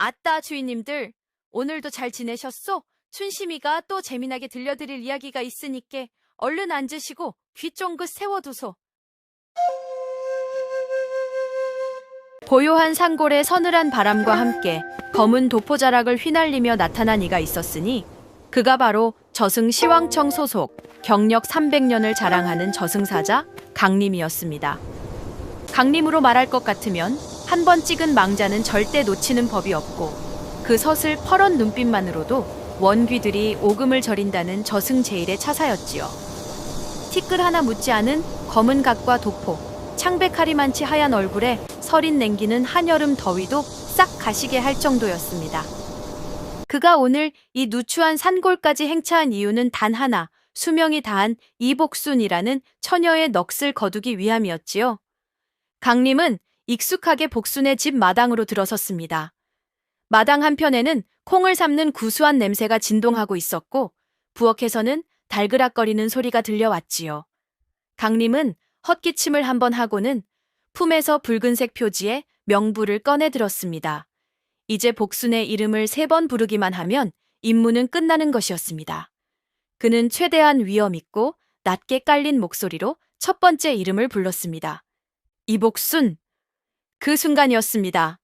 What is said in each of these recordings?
아따, 주인님들. 오늘도 잘 지내셨소? 춘심이가 또 재미나게 들려드릴 이야기가 있으니께 얼른 앉으시고 귀 쫑긋 세워두소. 고요한 산골에 서늘한 바람과 함께 검은 도포자락을 휘날리며 나타난 이가 있었으니 그가 바로 저승 시왕청 소속 경력 300년을 자랑하는 저승사자 강림이었습니다. 강림으로 말할 것 같으면 한 번 찍은 망자는 절대 놓치는 법이 없고 그 서슬 퍼런 눈빛만으로도 원귀들이 오금을 저린다는 저승제일의 차사였지요. 티끌 하나 묻지 않은 검은 각과 도포, 창백하리만치 하얀 얼굴에 서린 냉기는 한여름 더위도 싹 가시게 할 정도였습니다. 그가 오늘 이 누추한 산골까지 행차한 이유는 단 하나, 수명이 다한 이복순이라는 처녀의 넋을 거두기 위함이었지요. 강림은 익숙하게 복순의 집 마당으로 들어섰습니다. 마당 한편에는 콩을 삶는 구수한 냄새가 진동하고 있었고 부엌에서는 달그락거리는 소리가 들려왔지요. 강림은 헛기침을 한번 하고는 품에서 붉은색 표지에 명부를 꺼내 들었습니다. 이제 복순의 이름을 3번 부르기만 하면 임무는 끝나는 것이었습니다. 그는 최대한 위엄 있고 낮게 깔린 목소리로 첫 번째 이름을 불렀습니다. 이복순. 그 순간이었습니다.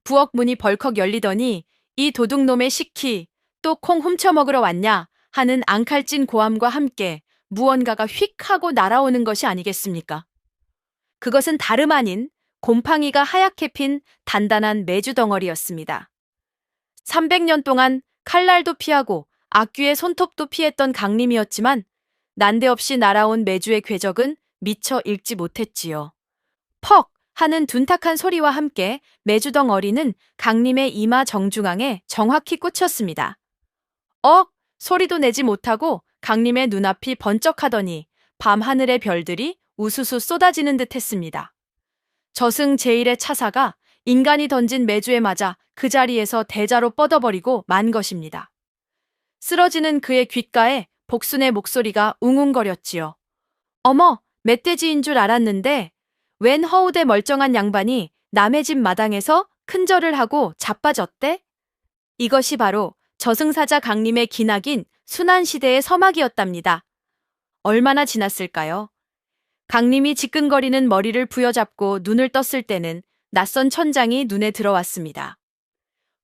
부엌 문이 벌컥 열리더니 이 도둑놈의 시키, 또 콩 훔쳐 먹으러 왔냐 하는 앙칼진 고함과 함께 무언가가 휙 하고 날아오는 것이 아니겠습니까? 그것은 다름 아닌 곰팡이가 하얗게 핀 단단한 메주 덩어리였습니다. 300년 동안 칼날도 피하고 악귀의 손톱도 피했던 강림이었지만 난데없이 날아온 메주의 궤적은 미처 읽지 못했지요. 퍽! 하는 둔탁한 소리와 함께 메주 덩어리는 강림의 이마 정중앙에 정확히 꽂혔습니다. 억! 소리도 내지 못하고 강림의 눈앞이 번쩍하더니 밤하늘의 별들이 우수수 쏟아지는 듯 했습니다. 저승 제일의 차사가 인간이 던진 메주에 맞아 그 자리에서 대자로 뻗어버리고 만 것입니다. 쓰러지는 그의 귓가에 복순의 목소리가 웅웅거렸지요. 어머, 멧돼지인 줄 알았는데 웬 허우대 멀쩡한 양반이 남의 집 마당에서 큰절을 하고 자빠졌대? 이것이 바로 저승사자 강림의 기나긴 순환시대의 서막이었답니다. 얼마나 지났을까요? 강림이 지끈거리는 머리를 부여잡고 눈을 떴을 때는 낯선 천장이 눈에 들어왔습니다.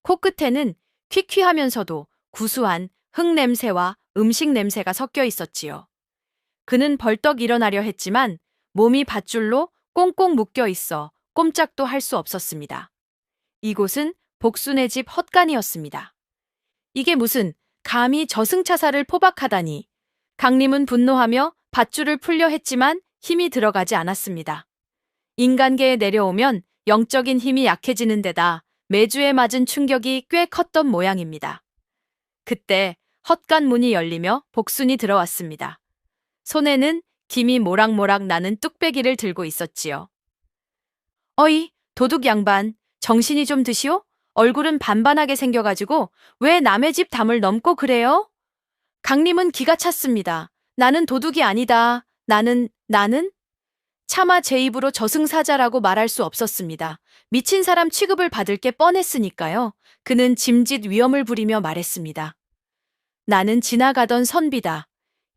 코끝에는 퀴퀴하면서도 구수한 흙냄새와 음식 냄새가 섞여 있었지요. 그는 벌떡 일어나려 했지만 몸이 밧줄로 꽁꽁 묶여 있어 꼼짝도 할 수 없었습니다. 이곳은 복순의 집 헛간이었습니다. 이게 무슨 감히 저승차사를 포박하다니. 강림은 분노하며 밧줄을 풀려 했지만 힘이 들어가지 않았습니다. 인간계에 내려오면 영적인 힘이 약해지는 데다 매주에 맞은 충격이 꽤 컸던 모양입니다. 그때 헛간 문이 열리며 복순이 들어왔습니다. 손에는 김이 모락모락 나는 뚝배기를 들고 있었지요. 어이, 도둑 양반, 정신이 좀 드시오? 얼굴은 반반하게 생겨가지고 왜 남의 집 담을 넘고 그래요? 강림은 기가 찼습니다. 나는 도둑이 아니다. 나는? 차마 제 입으로 저승사자라고 말할 수 없었습니다. 미친 사람 취급을 받을 게 뻔했으니까요. 그는 짐짓 위엄을 부리며 말했습니다. 나는 지나가던 선비다.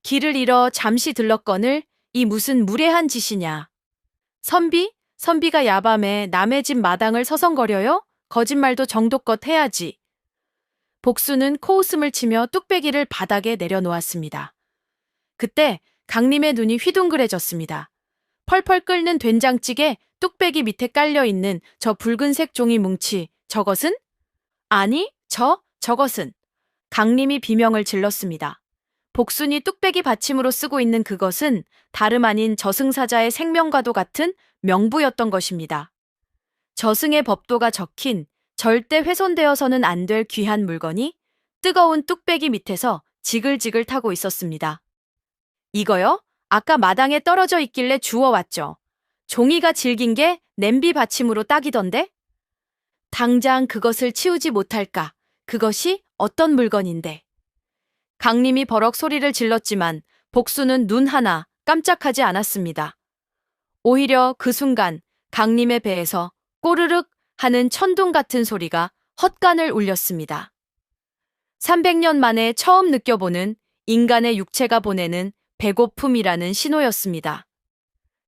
길을 잃어 잠시 들렀거늘 이 무슨 무례한 짓이냐. 선비? 선비가 야밤에 남의 집 마당을 서성거려요? 거짓말도 정도껏 해야지. 복수는 코웃음을 치며 뚝배기를 바닥에 내려놓았습니다. 그때 강림의 눈이 휘둥그레졌습니다. 펄펄 끓는 된장찌개 뚝배기 밑에 깔려있는 저 붉은색 종이 뭉치, 저것은? 아니, 저것은. 강림이 비명을 질렀습니다. 복순이 뚝배기 받침으로 쓰고 있는 그것은 다름 아닌 저승사자의 생명과도 같은 명부였던 것입니다. 저승의 법도가 적힌 절대 훼손되어서는 안 될 귀한 물건이 뜨거운 뚝배기 밑에서 지글지글 타고 있었습니다. 이거요? 아까 마당에 떨어져 있길래 주워왔죠. 종이가 질긴 게 냄비 받침으로 딱이던데? 당장 그것을 치우지 못할까? 그것이 어떤 물건인데? 강림이 버럭 소리를 질렀지만 복수는 눈 하나 깜짝하지 않았습니다. 오히려 그 순간 강림의 배에서 꼬르륵 하는 천둥 같은 소리가 헛간을 울렸습니다. 300년 만에 처음 느껴보는 인간의 육체가 보내는 배고픔이라는 신호였습니다.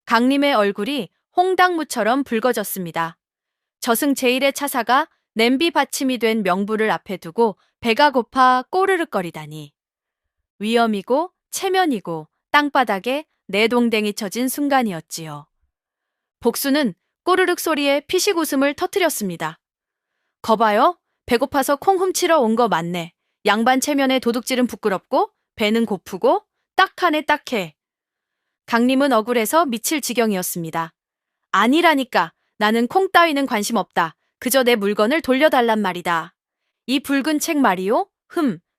강림의 얼굴이 홍당무처럼 붉어졌습니다. 저승 제1의 차사가 냄비 받침이 된 명부를 앞에 두고 배가 고파 꼬르륵거리다니. 위험이고 체면이고 땅바닥에 내동댕이 쳐진 순간이었지요. 복수는 꼬르륵 소리에 피식 웃음을 터뜨렸습니다. 거봐요. 배고파서 콩 훔치러 온 거 맞네. 양반 체면에 도둑질은 부끄럽고 배는 고프고 딱하네 딱해. 강림은 억울해서 미칠 지경이었습니다. 아니라니까. 나는 콩 따위는 관심 없다. 그저 내 물건을 돌려달란 말이다. 이 붉은 책 말이요?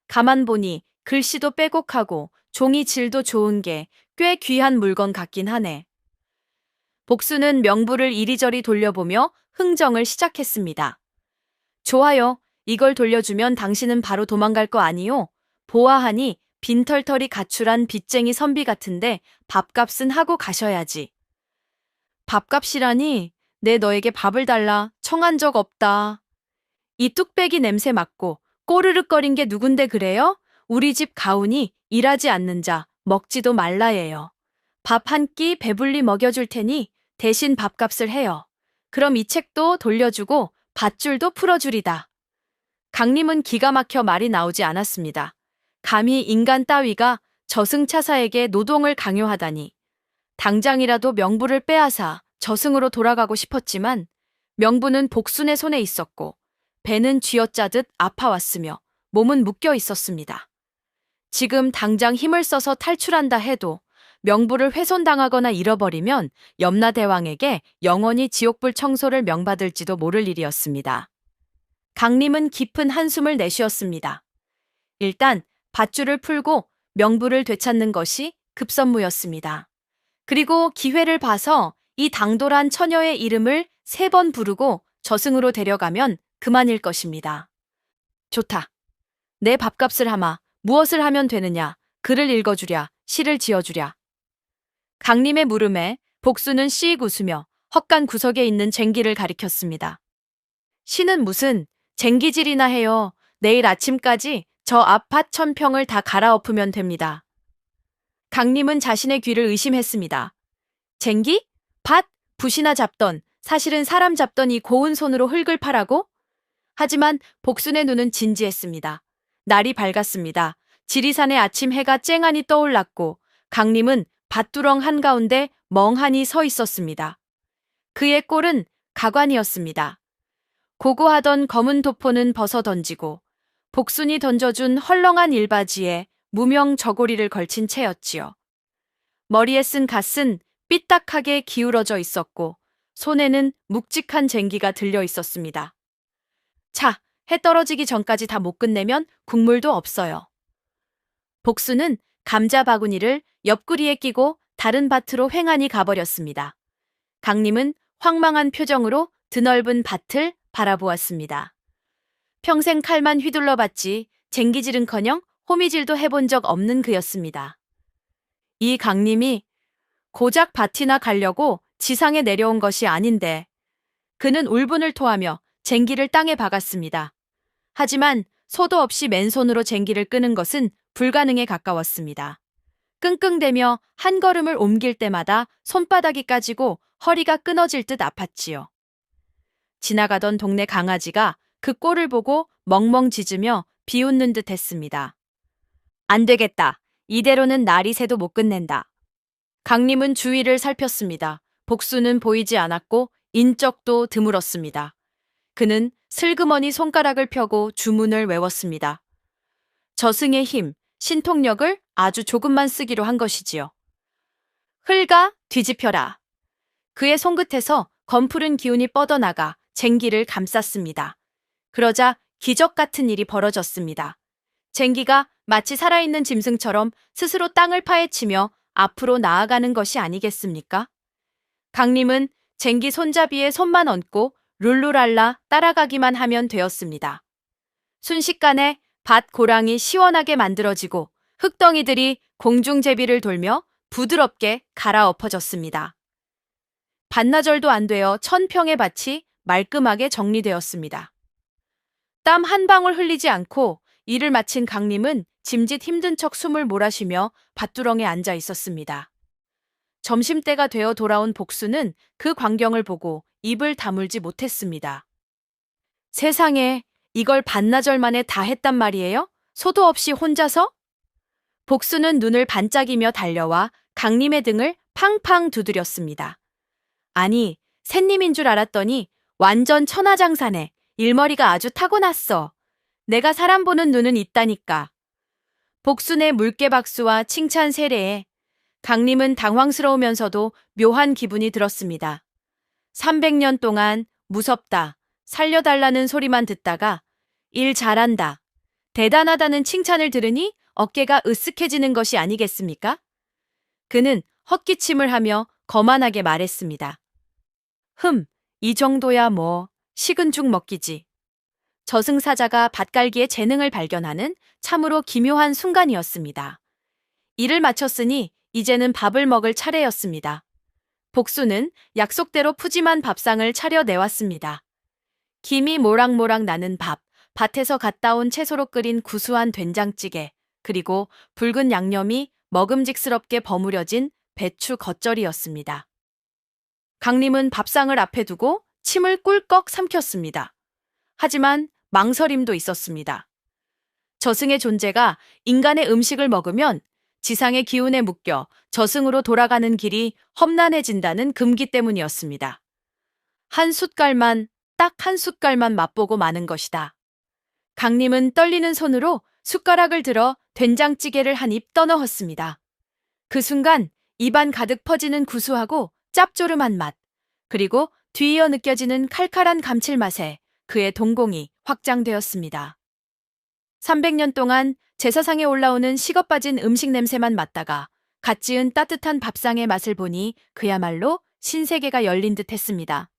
가만 보니 글씨도 빼곡하고 종이 질도 좋은 게 꽤 귀한 물건 같긴 하네. 복수는 명부를 이리저리 돌려보며 흥정을 시작했습니다. 좋아요. 이걸 돌려주면 당신은 바로 도망갈 거 아니요? 보아하니 빈털털이 가출한 빚쟁이 선비 같은데 밥값은 하고 가셔야지. 밥값이라니? 내 너에게 밥을 달라 청한 적 없다. 이 뚝배기 냄새 맡고 꼬르륵거린 게 누군데 그래요? 우리 집 가훈이 일하지 않는 자 먹지도 말라예요. 밥 한 끼 배불리 먹여줄 테니 대신 밥값을 해요. 그럼 이 책도 돌려주고 밧줄도 풀어주리다. 강림은 기가 막혀 말이 나오지 않았습니다. 감히 인간 따위가 저승차사에게 노동을 강요하다니. 당장이라도 명부를 빼앗아 저승으로 돌아가고 싶었지만 명부는 복순의 손에 있었고 배는 쥐어짜듯 아파왔으며 몸은 묶여 있었습니다. 지금 당장 힘을 써서 탈출한다 해도 명부를 훼손당하거나 잃어버리면 염라대왕에게 영원히 지옥불 청소를 명받을지도 모를 일이었습니다. 강림은 깊은 한숨을 내쉬었습니다. 일단 밧줄을 풀고 명부를 되찾는 것이 급선무였습니다. 그리고 기회를 봐서 이 당돌한 처녀의 이름을 3번 부르고 저승으로 데려가면 그만일 것입니다. 좋다. 내 밥값을 하마. 무엇을 하면 되느냐. 글을 읽어주랴. 시를 지어주랴. 강림의 물음에 복수는 씩 웃으며 헛간 구석에 있는 쟁기를 가리켰습니다. 시는 무슨 쟁기질이나 해요. 내일 아침까지 저 앞 밭 1000평을 다 갈아엎으면 됩니다. 강림은 자신의 귀를 의심했습니다. 쟁기? 밭? 붓이나 잡던, 사실은 사람 잡던 이 고운 손으로 흙을 파라고? 하지만 복순의 눈은 진지했습니다. 날이 밝았습니다. 지리산의 아침 해가 쨍하니 떠올랐고 강림은 밭두렁 한가운데 멍하니 서 있었습니다. 그의 꼴은 가관이었습니다. 고고하던 검은 도포는 벗어 던지고 복순이 던져준 헐렁한 일바지에 무명 저고리를 걸친 채였지요. 머리에 쓴 갓은 삐딱하게 기울어져 있었고 손에는 묵직한 쟁기가 들려 있었습니다. 자, 해 떨어지기 전까지 다 못 끝내면 국물도 없어요. 복수는 감자 바구니를 옆구리에 끼고 다른 밭으로 횡하니 가버렸습니다. 강림은 황망한 표정으로 드넓은 밭을 바라보았습니다. 평생 칼만 휘둘러 봤지 쟁기질은커녕 호미질도 해본 적 없는 그였습니다. 이 강림이 고작 밭이나 가려고 지상에 내려온 것이 아닌데 그는 울분을 토하며 쟁기를 땅에 박았습니다. 하지만 소도 없이 맨손으로 쟁기를 끄는 것은 불가능에 가까웠습니다. 끙끙대며 한 걸음을 옮길 때마다 손바닥이 까지고 허리가 끊어질 듯 아팠지요. 지나가던 동네 강아지가 그 꼴을 보고 멍멍 짖으며 비웃는 듯 했습니다. 안 되겠다. 이대로는 날이 새도 못 끝낸다. 강림은 주위를 살폈습니다. 복수는 보이지 않았고 인적도 드물었습니다. 그는 슬그머니 손가락을 펴고 주문을 외웠습니다. 저승의 힘, 신통력을 아주 조금만 쓰기로 한 것이지요. 흘가 뒤집혀라. 그의 손끝에서 검푸른 기운이 뻗어나가 쟁기를 감쌌습니다. 그러자 기적 같은 일이 벌어졌습니다. 쟁기가 마치 살아있는 짐승처럼 스스로 땅을 파헤치며 앞으로 나아가는 것이 아니겠습니까? 강림은 쟁기 손잡이에 손만 얹고 룰루랄라 따라가기만 하면 되었습니다. 순식간에 밭 고랑이 시원하게 만들어지고 흙덩이들이 공중제비를 돌며 부드럽게 갈아엎어졌습니다. 반나절도 안 되어 1000평의 밭이 말끔하게 정리되었습니다. 땀 한 방울 흘리지 않고 일을 마친 강림은 짐짓 힘든 척 숨을 몰아쉬며 밭두렁에 앉아 있었습니다. 점심때가 되어 돌아온 복수는 그 광경을 보고 입을 다물지 못했습니다. 세상에, 이걸 반나절 만에 다 했단 말이에요? 소도 없이 혼자서? 복수는 눈을 반짝이며 달려와 강림의 등을 팡팡 두드렸습니다. 아니, 샌님인 줄 알았더니 완전 천하장사네. 일머리가 아주 타고났어. 내가 사람 보는 눈은 있다니까. 복순의 물개박수와 칭찬 세례에 강림은 당황스러우면서도 묘한 기분이 들었습니다. 300년 동안 무섭다, 살려달라는 소리만 듣다가 일 잘한다, 대단하다는 칭찬을 들으니 어깨가 으쓱해지는 것이 아니겠습니까? 그는 헛기침을 하며 거만하게 말했습니다. 이 정도야 뭐 식은 죽 먹기지. 저승사자가 밭갈기의 재능을 발견하는 참으로 기묘한 순간이었습니다. 일을 마쳤으니 이제는 밥을 먹을 차례였습니다. 복수는 약속대로 푸짐한 밥상을 차려내왔습니다. 김이 모락모락 나는 밥, 밭에서 갔다 온 채소로 끓인 구수한 된장찌개, 그리고 붉은 양념이 먹음직스럽게 버무려진 배추 겉절이였습니다. 강림은 밥상을 앞에 두고 침을 꿀꺽 삼켰습니다. 하지만 망설임도 있었습니다. 저승의 존재가 인간의 음식을 먹으면 지상의 기운에 묶여 저승으로 돌아가는 길이 험난해진다는 금기 때문이었습니다. 한 숟갈만, 딱 한 숟갈만 맛보고 마는 것이다. 강림은 떨리는 손으로 숟가락을 들어 된장찌개를 한 입 떠넣었습니다. 그 순간 입안 가득 퍼지는 구수하고 짭조름한 맛, 그리고 뒤이어 느껴지는 칼칼한 감칠맛에 그의 동공이 확장되었습니다. 300년 동안 제사상에 올라오는 식어빠진 음식 냄새만 맡다가 갓 지은 따뜻한 밥상의 맛을 보니 그야말로 신세계가 열린 듯 했습니다.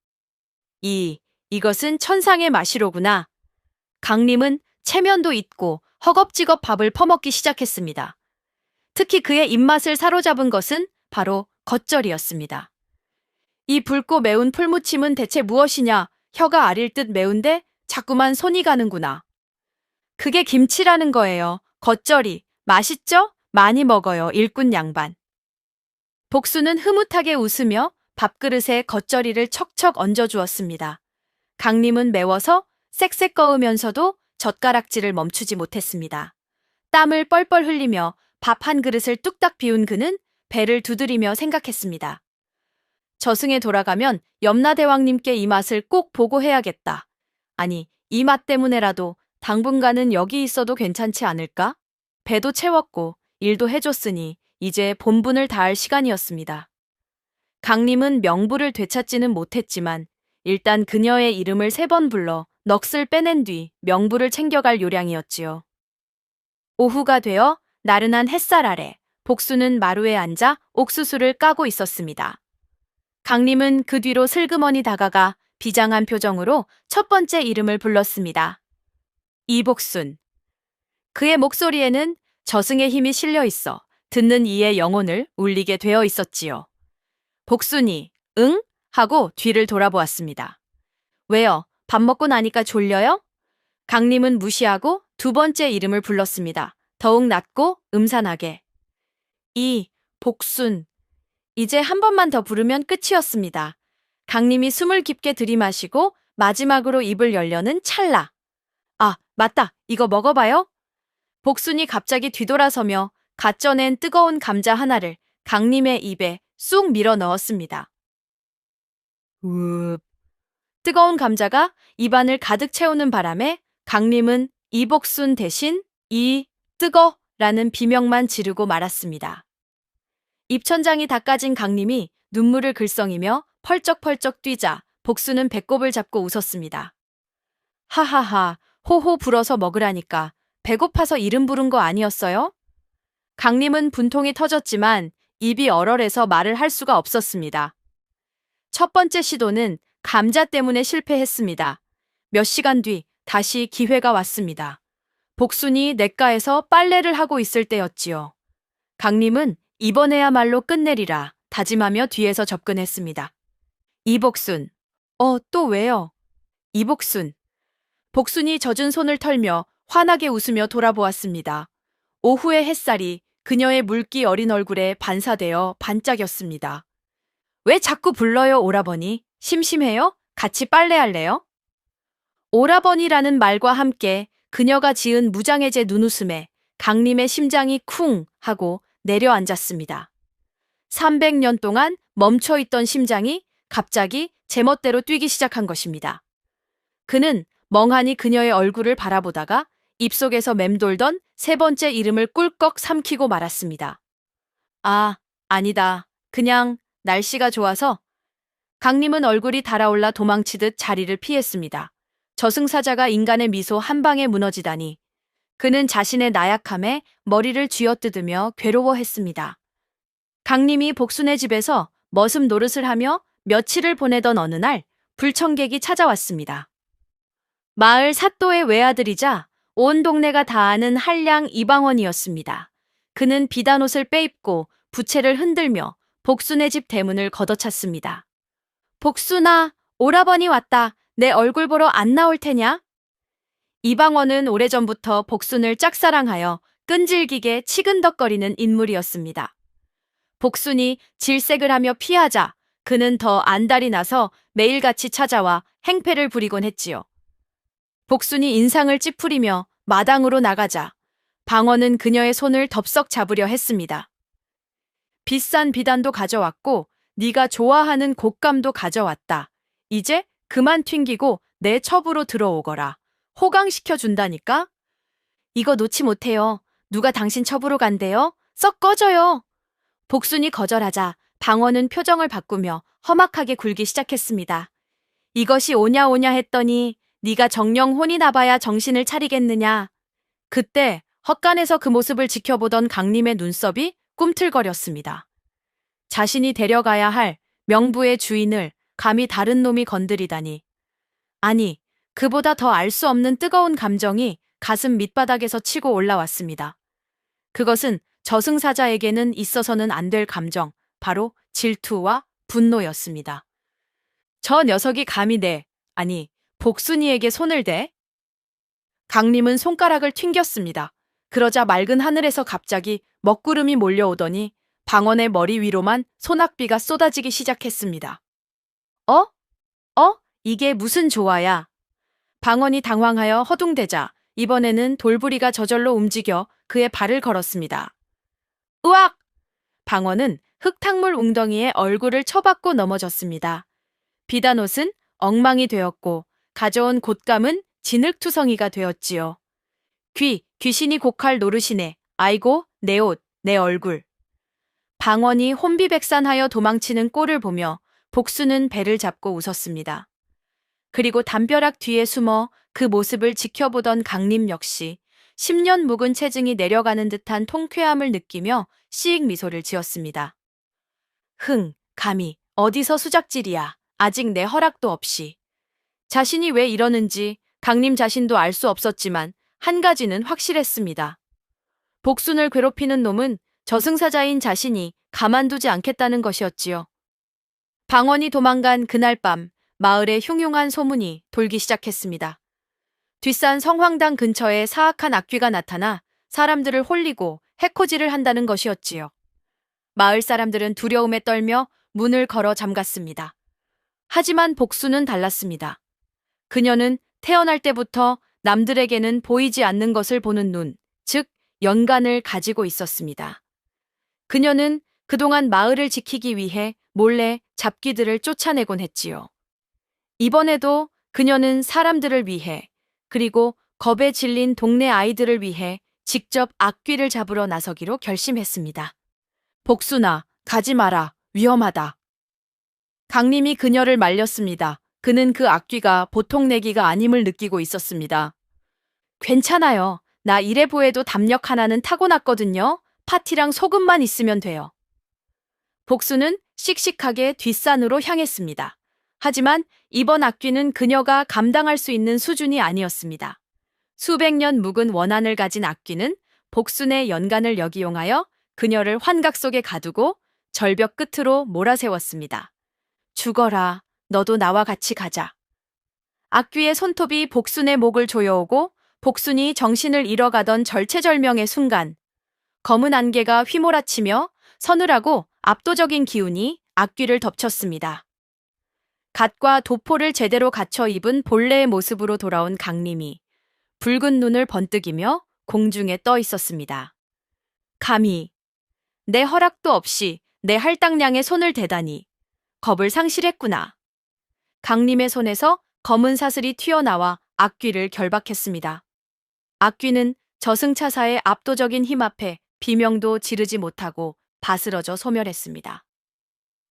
이것은 천상의 맛이로구나. 강림은 체면도 잊고 허겁지겁 밥을 퍼먹기 시작했습니다. 특히 그의 입맛을 사로잡은 것은 바로 겉절이였습니다. 이 붉고 매운 풀무침은 대체 무엇이냐? 혀가 아릴 듯 매운데 자꾸만 손이 가는구나. 그게 김치라는 거예요. 겉절이. 맛있죠? 많이 먹어요. 일꾼 양반. 복수는 흐뭇하게 웃으며 밥그릇에 겉절이를 척척 얹어주었습니다. 강림은 매워서 쌕쌕 꺼으면서도 젓가락질을 멈추지 못했습니다. 땀을 뻘뻘 흘리며 밥 한 그릇을 뚝딱 비운 그는 배를 두드리며 생각했습니다. 저승에 돌아가면 염라대왕님께 이 맛을 꼭 보고해야겠다. 아니, 이 맛 때문에라도 당분간은 여기 있어도 괜찮지 않을까? 배도 채웠고 일도 해줬으니 이제 본분을 다할 시간이었습니다. 강림은 명부를 되찾지는 못했지만 일단 그녀의 이름을 3번 불러 넋을 빼낸 뒤 명부를 챙겨갈 요량이었지요. 오후가 되어 나른한 햇살 아래 복수는 마루에 앉아 옥수수를 까고 있었습니다. 강림은 그 뒤로 슬그머니 다가가 비장한 표정으로 첫 번째 이름을 불렀습니다. 이복순. 그의 목소리에는 저승의 힘이 실려 있어 듣는 이의 영혼을 울리게 되어 있었지요. 복순이 응? 하고 뒤를 돌아보았습니다. 왜요? 밥 먹고 나니까 졸려요? 강림은 무시하고 두 번째 이름을 불렀습니다. 더욱 낮고 음산하게. 복순. 이제 한 번만 더 부르면 끝이었습니다. 강림이 숨을 깊게 들이마시고 마지막으로 입을 열려는 찰나. 아, 맞다. 이거 먹어봐요. 복순이 갑자기 뒤돌아서며 갓 쪄낸 뜨거운 감자 하나를 강림의 입에 쑥 밀어 넣었습니다. 웁. 뜨거운 감자가 입안을 가득 채우는 바람에 강림은 이복순 대신 뜨거라는 비명만 지르고 말았습니다. 입천장이 닦아진 강림이 눈물을 글썽이며 펄쩍펄쩍 뛰자 복수는 배꼽을 잡고 웃었습니다. 하하하, 호호 불어서 먹으라니까. 배고파서 이름 부른 거 아니었어요? 강림은 분통이 터졌지만 입이 얼얼해서 말을 할 수가 없었습니다. 첫 번째 시도는 감자 때문에 실패했습니다. 몇 시간 뒤 다시 기회가 왔습니다. 복순이 냇가에서 빨래를 하고 있을 때였지요. 강림은 이번에야말로 끝내리라 다짐하며 뒤에서 접근했습니다. 이복순. 또 왜요? 이복순. 복순이 젖은 손을 털며 환하게 웃으며 돌아보았습니다. 오후의 햇살이 그녀의 물기 어린 얼굴에 반사되어 반짝였습니다. 왜 자꾸 불러요, 오라버니? 심심해요? 같이 빨래할래요? 오라버니라는 말과 함께 그녀가 지은 무장해제 눈웃음에 강림의 심장이 쿵 하고 내려앉았습니다. 300년 동안 멈춰있던 심장이 갑자기 제멋대로 뛰기 시작한 것입니다. 그는 멍하니 그녀의 얼굴을 바라보다가 입속에서 맴돌던 세 번째 이름을 꿀꺽 삼키고 말았습니다. 아, 아니다. 그냥 날씨가 좋아서. 강림은 얼굴이 달아올라 도망치듯 자리를 피했습니다. 저승사자가 인간의 미소 한 방에 무너지다니. 그는 자신의 나약함에 머리를 쥐어뜯으며 괴로워했습니다. 강림이 복순의 집에서 머슴 노릇을 하며 며칠을 보내던 어느 날 불청객이 찾아왔습니다. 마을 사또의 외아들이자 온 동네가 다 아는 한량 이방원이었습니다. 그는 비단옷을 빼입고 부채를 흔들며 복순의 집 대문을 걷어찼습니다. 복순아, 오라버니 왔다. 내 얼굴 보러 안 나올 테냐? 이방원은 오래전부터 복순을 짝사랑하여 끈질기게 치근덕거리는 인물이었습니다. 복순이 질색을 하며 피하자 그는 더 안달이 나서 매일같이 찾아와 행패를 부리곤 했지요. 복순이 인상을 찌푸리며 마당으로 나가자 방원은 그녀의 손을 덥석 잡으려 했습니다. 비싼 비단도 가져왔고 네가 좋아하는 곶감도 가져왔다. 이제 그만 튕기고 내 첩으로 들어오거라. 호강시켜 준다니까? 이거 놓지 못해요. 누가 당신 첩으로 간대요? 썩 꺼져요. 복순이 거절하자 방원은 표정을 바꾸며 험악하게 굴기 시작했습니다. 이것이 오냐 오냐 했더니 네가 정령 혼이 나봐야 정신을 차리겠느냐. 그때 헛간에서 그 모습을 지켜보던 강림의 눈썹이 꿈틀거렸습니다. 자신이 데려가야 할 명부의 주인을 감히 다른 놈이 건드리다니. 아니, 그보다 더 알 수 없는 뜨거운 감정이 가슴 밑바닥에서 치고 올라왔습니다. 그것은 저승사자에게는 있어서는 안 될 감정, 바로 질투와 분노였습니다. 저 녀석이 감히 아니, 복순이에게 손을 대? 강림은 손가락을 튕겼습니다. 그러자 맑은 하늘에서 갑자기 먹구름이 몰려오더니 방언의 머리 위로만 소낙비가 쏟아지기 시작했습니다. 이게 무슨 조화야? 방언이 당황하여 허둥대자 이번에는 돌부리가 저절로 움직여 그의 발을 걸었습니다. 으악! 방언은 흙탕물 웅덩이에 얼굴을 쳐박고 넘어졌습니다. 비단옷은 엉망이 되었고 가져온 곶감은 진흙투성이가 되었지요. 귀신이 곡할 노릇이네. 아이고, 내 옷, 내 얼굴. 방언이 혼비백산하여 도망치는 꼴을 보며 복수는 배를 잡고 웃었습니다. 그리고 담벼락 뒤에 숨어 그 모습을 지켜보던 강림 역시 10년 묵은 체증이 내려가는 듯한 통쾌함을 느끼며 씩 미소를 지었습니다. 감히 어디서 수작질이야. 아직 내 허락도 없이. 자신이 왜 이러는지 강림 자신도 알 수 없었지만 한 가지는 확실했습니다. 복순을 괴롭히는 놈은 저승사자인 자신이 가만두지 않겠다는 것이었지요. 방언이 도망간 그날 밤 마을에 흉흉한 소문이 돌기 시작했습니다. 뒷산 성황당 근처에 사악한 악귀가 나타나 사람들을 홀리고 해코지를 한다는 것이었지요. 마을 사람들은 두려움에 떨며 문을 걸어 잠갔습니다. 하지만 복수는 달랐습니다. 그녀는 태어날 때부터 남들에게는 보이지 않는 것을 보는 눈, 즉 연간을 가지고 있었습니다. 그녀는 그동안 마을을 지키기 위해 몰래 잡귀들을 쫓아내곤 했지요. 이번에도 그녀는 사람들을 위해 그리고 겁에 질린 동네 아이들을 위해 직접 악귀를 잡으러 나서기로 결심했습니다. 복순아, 가지 마라. 위험하다. 강림이 그녀를 말렸습니다. 그는 그 악귀가 보통 내기가 아님을 느끼고 있었습니다. 괜찮아요. 나 이래 보여도 담력 하나는 타고났거든요. 파티랑 소금만 있으면 돼요. 복수는 씩씩하게 뒷산으로 향했습니다. 하지만 이번 악귀는 그녀가 감당할 수 있는 수준이 아니었습니다. 수백 년 묵은 원한을 가진 악귀는 복순의 연간을 역이용하여 그녀를 환각 속에 가두고 절벽 끝으로 몰아세웠습니다. 죽어라. 너도 나와 같이 가자. 악귀의 손톱이 복순의 목을 조여오고 복순이 정신을 잃어가던 절체절명의 순간 검은 안개가 휘몰아치며 서늘하고 압도적인 기운이 악귀를 덮쳤습니다. 갓과 도포를 제대로 갖춰 입은 본래의 모습으로 돌아온 강림이 붉은 눈을 번뜩이며 공중에 떠 있었습니다. 감히 내 허락도 없이 내 할당량에 손을 대다니 겁을 상실했구나. 강림의 손에서 검은 사슬이 튀어나와 악귀를 결박했습니다. 악귀는 저승차사의 압도적인 힘 앞에 비명도 지르지 못하고 바스러져 소멸했습니다.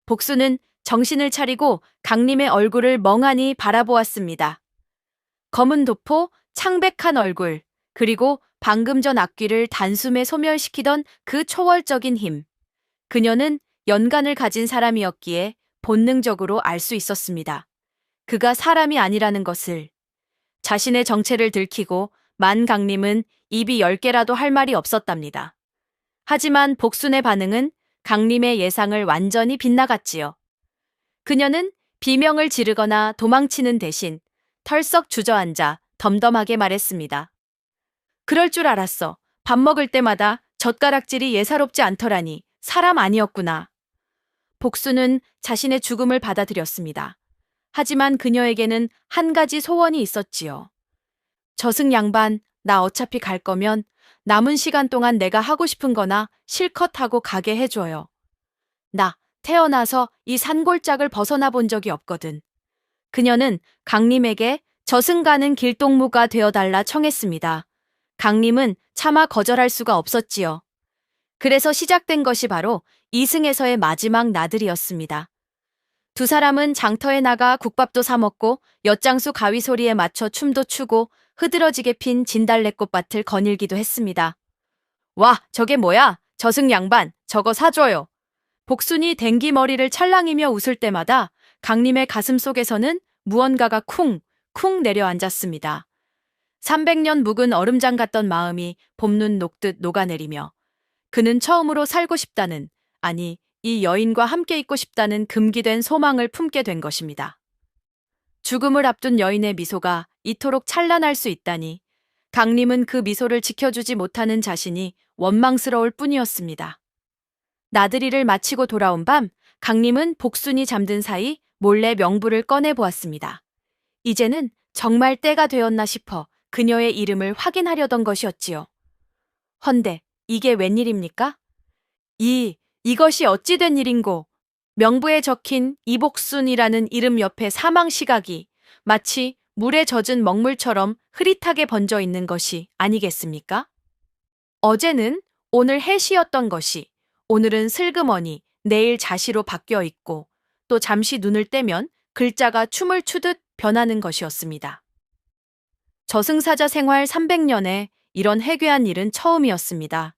복수는 정신을 차리고 강림의 얼굴을 멍하니 바라보았습니다. 검은 도포, 창백한 얼굴, 그리고 방금 전 악귀를 단숨에 소멸시키던 그 초월적인 힘. 그녀는 연간을 가진 사람이었기에 본능적으로 알 수 있었습니다. 그가 사람이 아니라는 것을. 자신의 정체를 들키고 만강림은 입이 10개라도 할 말이 없었답니다. 하지만 복순의 반응은 강림의 예상을 완전히 빗나갔지요. 그녀는 비명을 지르거나 도망치는 대신 털썩 주저앉아 덤덤하게 말했습니다. 그럴 줄 알았어. 밥 먹을 때마다 젓가락질이 예사롭지 않더라니. 사람 아니었구나. 복수는 자신의 죽음을 받아들였습니다. 하지만 그녀에게는 한 가지 소원이 있었지요. 저승 양반, 나 어차피 갈 거면 남은 시간 동안 내가 하고 싶은 거나 실컷 하고 가게 해줘요. 나 태어나서 이 산골짜기를 벗어나 본 적이 없거든. 그녀는 강림에게 저승 가는 길동무가 되어달라 청했습니다. 강림은 차마 거절할 수가 없었지요. 그래서 시작된 것이 바로 이승에서의 마지막 나들이였습니다. 두 사람은 장터에 나가 국밥도 사 먹고 엿장수 가위 소리에 맞춰 춤도 추고 흐드러지게 핀 진달래꽃밭을 거닐기도 했습니다. 와, 저게 뭐야? 저승 양반, 저거 사줘요. 복순이 댕기 머리를 찰랑이며 웃을 때마다 강림의 가슴 속에서는 무언가가 쿵쿵 내려앉았습니다. 300년 묵은 얼음장 같던 마음이 봄눈 녹듯 녹아내리며 그는 처음으로 살고 싶다는, 아니 이 여인과 함께 있고 싶다는 금기된 소망을 품게 된 것입니다. 죽음을 앞둔 여인의 미소가 이토록 찬란할 수 있다니 강림은 그 미소를 지켜주지 못하는 자신이 원망스러울 뿐이었습니다. 나들이를 마치고 돌아온 밤 강림은 복순이 잠든 사이 몰래 명부를 꺼내보았습니다. 이제는 정말 때가 되었나 싶어 그녀의 이름을 확인하려던 것이었지요. 헌데 이게 웬일입니까? 이것이 어찌 된 일인고? 명부에 적힌 이복순이라는 이름 옆에 사망 시각이 마치 물에 젖은 먹물처럼 흐릿하게 번져 있는 것이 아니겠습니까? 어제는 오늘 해시였던 것이 오늘은 슬그머니 내일 자시로 바뀌어 있고 또 잠시 눈을 떼면 글자가 춤을 추듯 변하는 것이었습니다. 저승사자 생활 300년에 이런 해괴한 일은 처음이었습니다.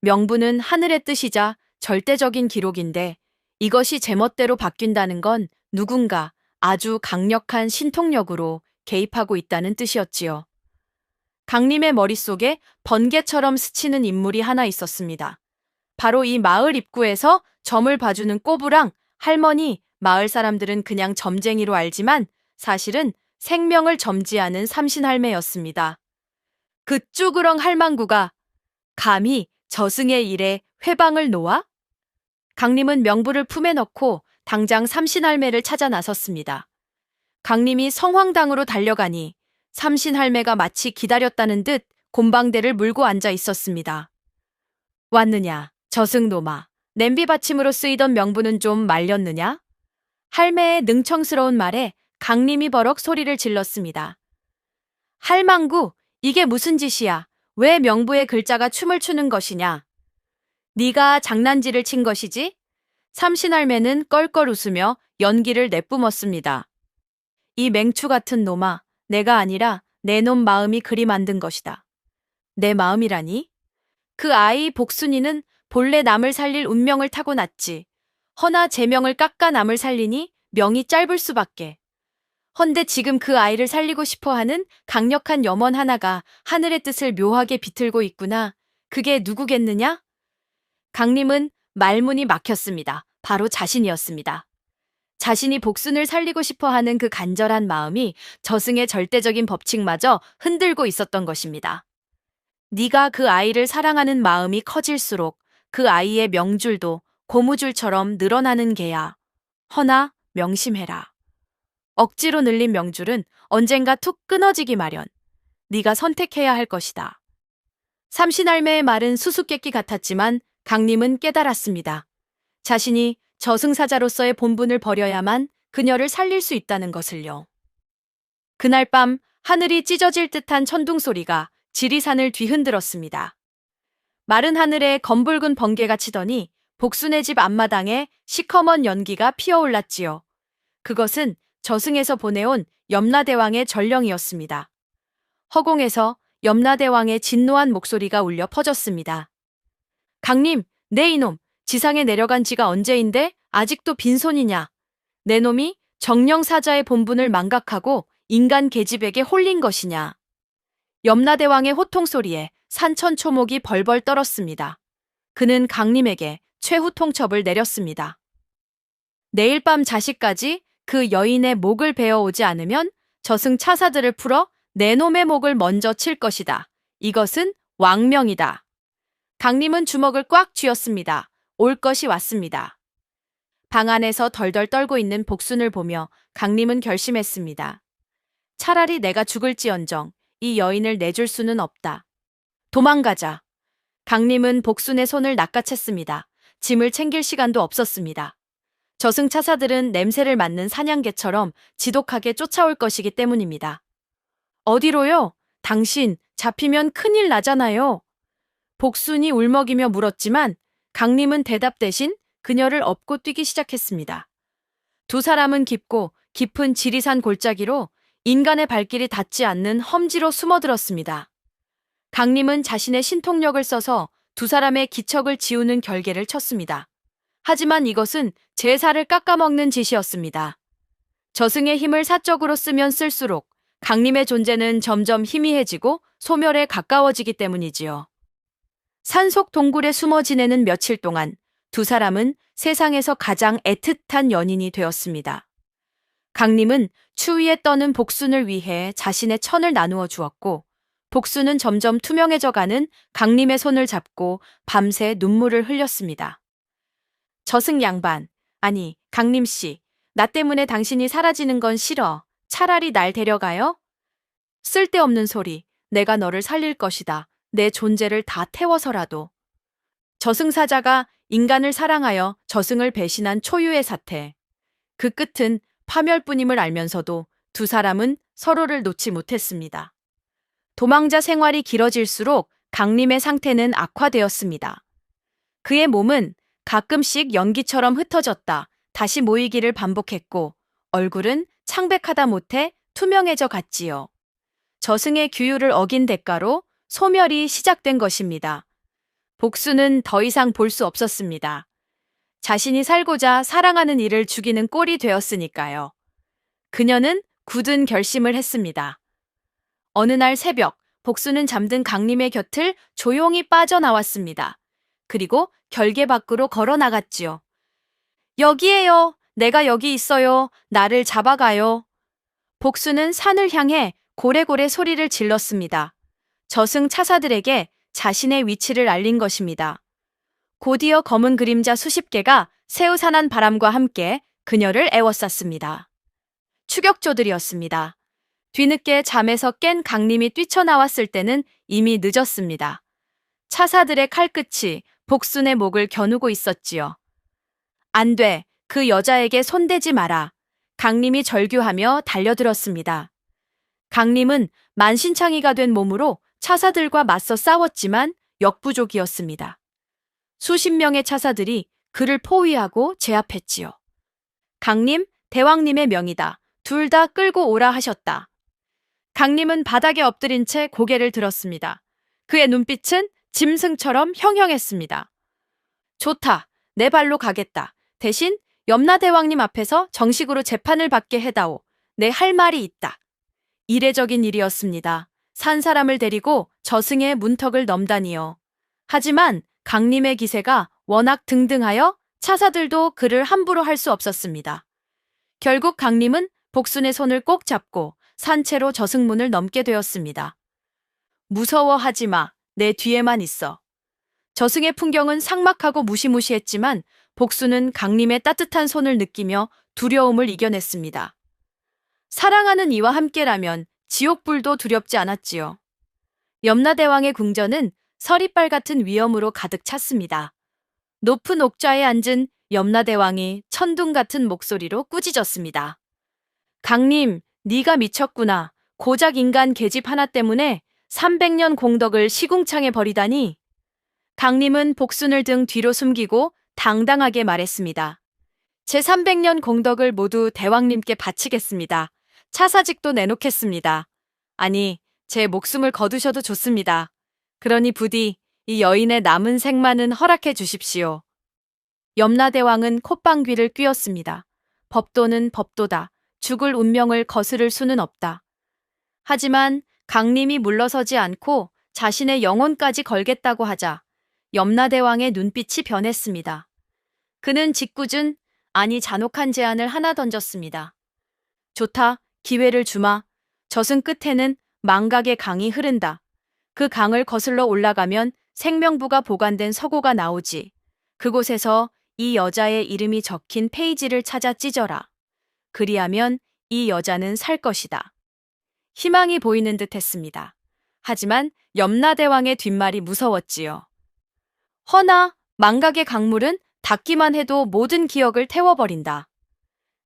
명부는 하늘의 뜻이자 절대적인 기록인데 이것이 제멋대로 바뀐다는 건 누군가 아주 강력한 신통력으로 개입하고 있다는 뜻이었지요. 강림의 머릿속에 번개처럼 스치는 인물이 하나 있었습니다. 바로 이 마을 입구에서 점을 봐주는 꼬부랑 할머니. 마을 사람들은 그냥 점쟁이로 알지만 사실은 생명을 점지하는 삼신할매였습니다. 그 쭈그렁 할망구가 감히 저승의 일에 회방을 놓아? 강림은 명부를 품에 넣고 당장 삼신할매를 찾아 나섰습니다. 강림이 성황당으로 달려가니 삼신할매가 마치 기다렸다는 듯 곰방대를 물고 앉아 있었습니다. 왔느냐, 저승놈아. 냄비 받침으로 쓰이던 명부는 좀 말렸느냐? 할매의 능청스러운 말에 강림이 버럭 소리를 질렀습니다. 할망구, 이게 무슨 짓이야? 왜 명부의 글자가 춤을 추는 것이냐? 네가 장난질을 친 것이지? 삼신할매는 껄껄 웃으며 연기를 내뿜었습니다. 이 맹추 같은 놈아, 내가 아니라 내 놈 마음이 그리 만든 것이다. 내 마음이라니? 그 아이 복순이는 본래 남을 살릴 운명을 타고났지. 허나 제명을 깎아 남을 살리니 명이 짧을 수밖에. 헌데 지금 그 아이를 살리고 싶어하는 강력한 염원 하나가 하늘의 뜻을 묘하게 비틀고 있구나. 그게 누구겠느냐? 강림은 말문이 막혔습니다. 바로 자신이었습니다. 자신이 복순을 살리고 싶어 하는 그 간절한 마음이 저승의 절대적인 법칙마저 흔들고 있었던 것입니다. 네가 그 아이를 사랑하는 마음이 커질수록 그 아이의 명줄도 고무줄처럼 늘어나는 게야. 허나 명심해라. 억지로 늘린 명줄은 언젠가 툭 끊어지기 마련. 네가 선택해야 할 것이다. 삼신할매의 말은 수수께끼 같았지만 강림은 깨달았습니다. 자신이 저승사자로서의 본분을 버려야만 그녀를 살릴 수 있다는 것을요. 그날 밤 하늘이 찢어질 듯한 천둥 소리가 지리산을 뒤흔들었습니다. 마른 하늘에 검붉은 번개가 치더니 복순의 집 앞마당에 시커먼 연기가 피어올랐지요. 그것은 저승에서 보내온 염라대왕의 전령이었습니다. 허공에서 염라대왕의 진노한 목소리가 울려 퍼졌습니다. 강림, 내 이놈, 지상에 내려간 지가 언제인데 아직도 빈손이냐? 내 놈이 정령사자의 본분을 망각하고 인간 계집에게 홀린 것이냐? 염라대왕의 호통소리에 산천초목이 벌벌 떨었습니다. 그는 강림에게 최후 통첩을 내렸습니다. 내일 밤 자식까지 그 여인의 목을 베어오지 않으면 저승 차사들을 풀어 내 놈의 목을 먼저 칠 것이다. 이것은 왕명이다. 강림은 주먹을 꽉 쥐었습니다. 올 것이 왔습니다. 방 안에서 덜덜 떨고 있는 복순을 보며 강림은 결심했습니다. 차라리 내가 죽을지언정 이 여인을 내줄 수는 없다. 도망가자. 강림은 복순의 손을 낚아챘습니다. 짐을 챙길 시간도 없었습니다. 저승차사들은 냄새를 맡는 사냥개처럼 지독하게 쫓아올 것이기 때문입니다. 어디로요? 당신 잡히면 큰일 나잖아요. 복순이 울먹이며 물었지만 강림은 대답 대신 그녀를 업고 뛰기 시작했습니다. 두 사람은 깊고 깊은 지리산 골짜기로 인간의 발길이 닿지 않는 험지로 숨어들었습니다. 강림은 자신의 신통력을 써서 두 사람의 기척을 지우는 결계를 쳤습니다. 하지만 이것은 제사를 깎아먹는 짓이었습니다. 저승의 힘을 사적으로 쓰면 쓸수록 강림의 존재는 점점 희미해지고 소멸에 가까워지기 때문이지요. 산속 동굴에 숨어 지내는 며칠 동안 두 사람은 세상에서 가장 애틋한 연인이 되었습니다. 강림은 추위에 떠는 복순을 위해 자신의 천을 나누어 주었고 복순은 점점 투명해져가는 강림의 손을 잡고 밤새 눈물을 흘렸습니다. 저승 양반, 아니 강림씨, 나 때문에 당신이 사라지는 건 싫어. 차라리 날 데려가요? 쓸데없는 소리, 내가 너를 살릴 것이다. 내 존재를 다 태워서라도. 저승사자가 인간을 사랑하여 저승을 배신한 초유의 사태. 그 끝은 파멸뿐임을 알면서도 두 사람은 서로를 놓지 못했습니다. 도망자 생활이 길어질수록 강림의 상태는 악화되었습니다. 그의 몸은 가끔씩 연기처럼 흩어졌다 다시 모이기를 반복했고 얼굴은 창백하다 못해 투명해져 갔지요. 저승의 규율을 어긴 대가로 소멸이 시작된 것입니다. 복수는 더 이상 볼 수 없었습니다. 자신이 살고자 사랑하는 이를 죽이는 꼴이 되었으니까요. 그녀는 굳은 결심을 했습니다. 어느 날 새벽, 복수는 잠든 강림의 곁을 조용히 빠져나왔습니다. 그리고 결계 밖으로 걸어 나갔지요. 여기에요. 내가 여기 있어요. 나를 잡아가요. 복수는 산을 향해 고래고래 소리를 질렀습니다. 저승 차사들에게 자신의 위치를 알린 것입니다. 곧이어 검은 그림자 수십 개가 새우산한 바람과 함께 그녀를 에워쌌습니다. 추격조들이었습니다. 뒤늦게 잠에서 깬 강림이 뛰쳐나왔을 때는 이미 늦었습니다. 차사들의 칼끝이 복순의 목을 겨누고 있었지요. 안 돼. 그 여자에게 손대지 마라. 강림이 절규하며 달려들었습니다. 강림은 만신창이가 된 몸으로 차사들과 맞서 싸웠지만 역부족이었습니다. 수십 명의 차사들이 그를 포위하고 제압했지요. 강림, 대왕님의 명이다. 둘 다 끌고 오라 하셨다. 강림은 바닥에 엎드린 채 고개를 들었습니다. 그의 눈빛은 짐승처럼 형형했습니다. 좋다. 내 발로 가겠다. 대신 염라대왕님 앞에서 정식으로 재판을 받게 해다오. 내 할 말이 있다. 이례적인 일이었습니다. 산 사람을 데리고 저승의 문턱을 넘다니요. 하지만 강림의 기세가 워낙 등등하여 차사들도 그를 함부로 할 수 없었습니다. 결국 강림은 복순의 손을 꼭 잡고 산채로 저승문을 넘게 되었습니다. 무서워하지 마. 내 뒤에만 있어. 저승의 풍경은 삭막하고 무시무시했지만 복순은 강림의 따뜻한 손을 느끼며 두려움을 이겨냈습니다. 사랑하는 이와 함께라면 지옥불도 두렵지 않았지요. 염라대왕의 궁전은 서리빨 같은 위엄으로 가득 찼습니다. 높은 옥좌에 앉은 염라대왕이 천둥 같은 목소리로 꾸짖었습니다. 강림, 네가 미쳤구나. 고작 인간 계집 하나 때문에 300년 공덕을 시궁창에 버리다니. 강림은 복순을 등 뒤로 숨기고 당당하게 말했습니다. 제 300년 공덕을 모두 대왕님께 바치겠습니다. 차사직도 내놓겠습니다. 아니, 제 목숨을 거두셔도 좋습니다. 그러니 부디 이 여인의 남은 생만은 허락해 주십시오. 염라대왕은 콧방귀를 뀌었습니다. 법도는 법도다. 죽을 운명을 거스를 수는 없다. 하지만 강림이 물러서지 않고 자신의 영혼까지 걸겠다고 하자 염라대왕의 눈빛이 변했습니다. 그는 짓궂은, 아니 잔혹한 제안을 하나 던졌습니다. 좋다, 기회를 주마. 저승 끝에는 망각의 강이 흐른다. 그 강을 거슬러 올라가면 생명부가 보관된 서고가 나오지. 그곳에서 이 여자의 이름이 적힌 페이지를 찾아 찢어라. 그리하면 이 여자는 살 것이다. 희망이 보이는 듯 했습니다. 하지만 염라대왕의 뒷말이 무서웠지요. 허나 망각의 강물은 닿기만 해도 모든 기억을 태워버린다.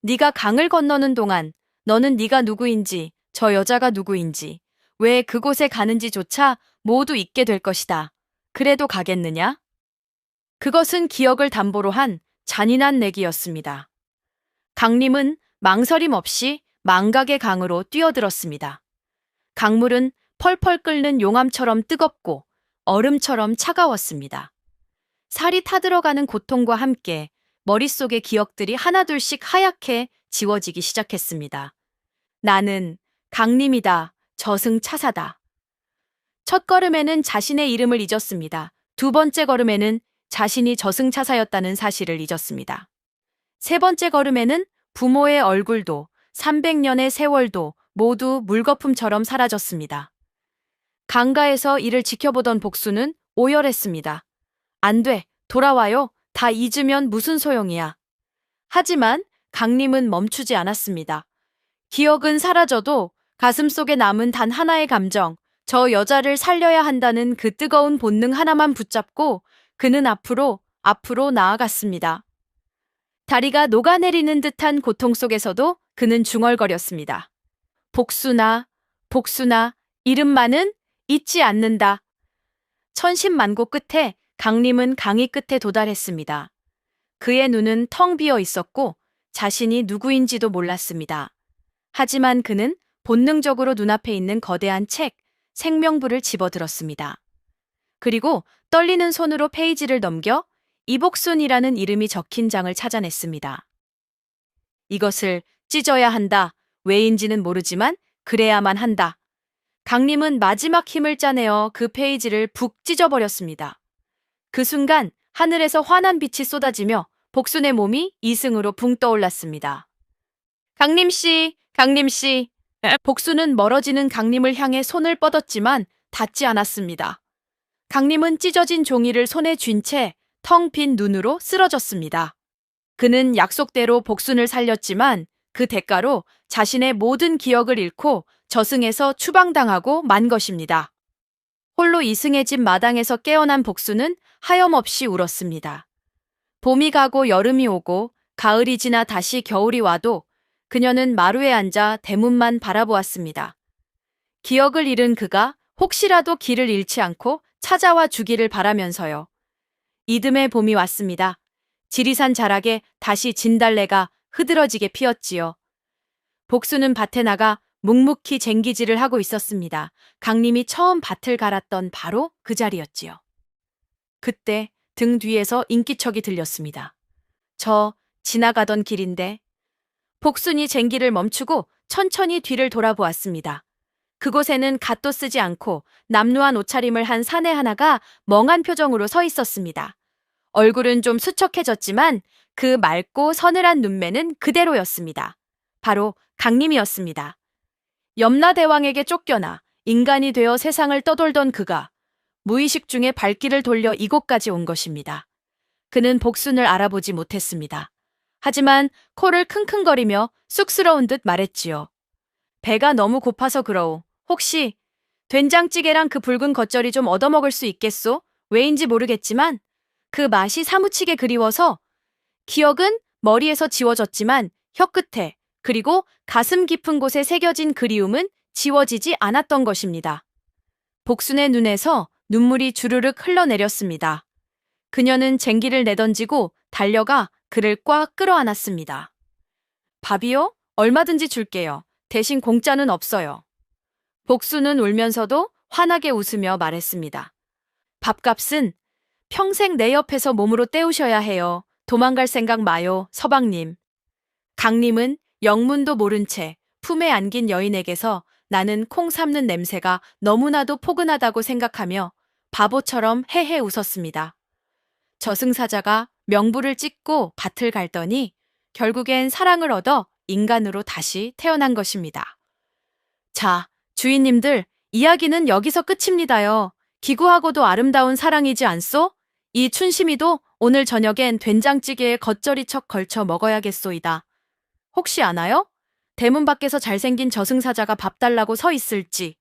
네가 강을 건너는 동안 너는 네가 누구인지, 저 여자가 누구인지, 왜 그곳에 가는지조차 모두 잊게 될 것이다. 그래도 가겠느냐? 그것은 기억을 담보로 한 잔인한 내기였습니다. 강림은 망설임 없이 망각의 강으로 뛰어들었습니다. 강물은 펄펄 끓는 용암처럼 뜨겁고 얼음처럼 차가웠습니다. 살이 타들어가는 고통과 함께 머릿속의 기억들이 하나둘씩 하얗게 지워지기 시작했습니다. 나는 강림이다. 저승차사다. 첫 걸음에는 자신의 이름을 잊었습니다. 두 번째 걸음에는 자신이 저승차사였다는 사실을 잊었습니다. 세 번째 걸음에는 부모의 얼굴도 300년의 세월도 모두 물거품처럼 사라졌습니다. 강가에서 이를 지켜보던 복수는 오열했습니다. 안 돼, 돌아와요. 다 잊으면 무슨 소용이야. 하지만 강림은 멈추지 않았습니다. 기억은 사라져도 가슴속에 남은 단 하나의 감정, 저 여자를 살려야 한다는 그 뜨거운 본능 하나만 붙잡고 그는 앞으로 나아갔습니다. 다리가 녹아내리는 듯한 고통 속에서도 그는 중얼거렸습니다. 복수나, 복수나, 이름만은 잊지 않는다. 천신만고 끝에 강림은 강이 끝에 도달했습니다. 그의 눈은 텅 비어 있었고 자신이 누구인지도 몰랐습니다. 하지만 그는 본능적으로 눈앞에 있는 거대한 책, 생명부를 집어들었습니다. 그리고 떨리는 손으로 페이지를 넘겨 이복순이라는 이름이 적힌 장을 찾아냈습니다. 이것을 찢어야 한다. 왜인지는 모르지만 그래야만 한다. 강림은 마지막 힘을 짜내어 그 페이지를 북 찢어버렸습니다. 그 순간 하늘에서 환한 빛이 쏟아지며 복순의 몸이 이승으로 붕 떠올랐습니다. 강림씨, 강림씨. 복순은 멀어지는 강림을 향해 손을 뻗었지만 닿지 않았습니다. 강림은 찢어진 종이를 손에 쥔 채 텅 빈 눈으로 쓰러졌습니다. 그는 약속대로 복순을 살렸지만 그 대가로 자신의 모든 기억을 잃고 저승에서 추방당하고 만 것입니다. 홀로 이승의 집 마당에서 깨어난 복순은 하염없이 울었습니다. 봄이 가고 여름이 오고 가을이 지나 다시 겨울이 와도 그녀는 마루에 앉아 대문만 바라보았습니다. 기억을 잃은 그가 혹시라도 길을 잃지 않고 찾아와 주기를 바라면서요. 이듬해 봄이 왔습니다. 지리산 자락에 다시 진달래가 흐드러지게 피었지요. 복수는 밭에 나가 묵묵히 쟁기질을 하고 있었습니다. 강림이 처음 밭을 갈았던 바로 그 자리였지요. 그때 등 뒤에서 인기척이 들렸습니다. 저 지나가던 길인데. 복순이 쟁기를 멈추고 천천히 뒤를 돌아보았습니다. 그곳에는 갓도 쓰지 않고 남루한 옷차림을 한 사내 하나가 멍한 표정으로 서 있었습니다. 얼굴은 좀 수척해졌지만 그 맑고 서늘한 눈매는 그대로였습니다. 바로 강림이었습니다. 염라대왕에게 쫓겨나 인간이 되어 세상을 떠돌던 그가 무의식 중에 발길을 돌려 이곳까지 온 것입니다. 그는 복순을 알아보지 못했습니다. 하지만 코를 킁킁거리며 쑥스러운 듯 말했지요. 배가 너무 고파서 그러오. 혹시 된장찌개랑 그 붉은 겉절이 좀 얻어먹을 수 있겠소? 왜인지 모르겠지만 그 맛이 사무치게 그리워서 기억은 머리에서 지워졌지만 혀끝에 그리고 가슴 깊은 곳에 새겨진 그리움은 지워지지 않았던 것입니다. 복순의 눈에서 눈물이 주르륵 흘러내렸습니다. 그녀는 쟁기를 내던지고 달려가 그를 꽉 끌어안았습니다. 밥이요? 얼마든지 줄게요. 대신 공짜는 없어요. 복순은 울면서도 환하게 웃으며 말했습니다. 밥값은 평생 내 옆에서 몸으로 때우셔야 해요. 도망갈 생각 마요, 서방님. 강림은 영문도 모른 채 품에 안긴 여인에게서 나는 콩 삶는 냄새가 너무나도 포근하다고 생각하며 바보처럼 헤헤 웃었습니다. 저승사자가 명부를 찍고 밭을 갈더니 결국엔 사랑을 얻어 인간으로 다시 태어난 것입니다. 자, 주인님들, 이야기는 여기서 끝입니다요. 기구하고도 아름다운 사랑이지 않소? 이 춘심이도 오늘 저녁엔 된장찌개에 겉절이척 걸쳐 먹어야겠소이다. 혹시 아나요? 대문 밖에서 잘생긴 저승사자가 밥 달라고 서 있을지.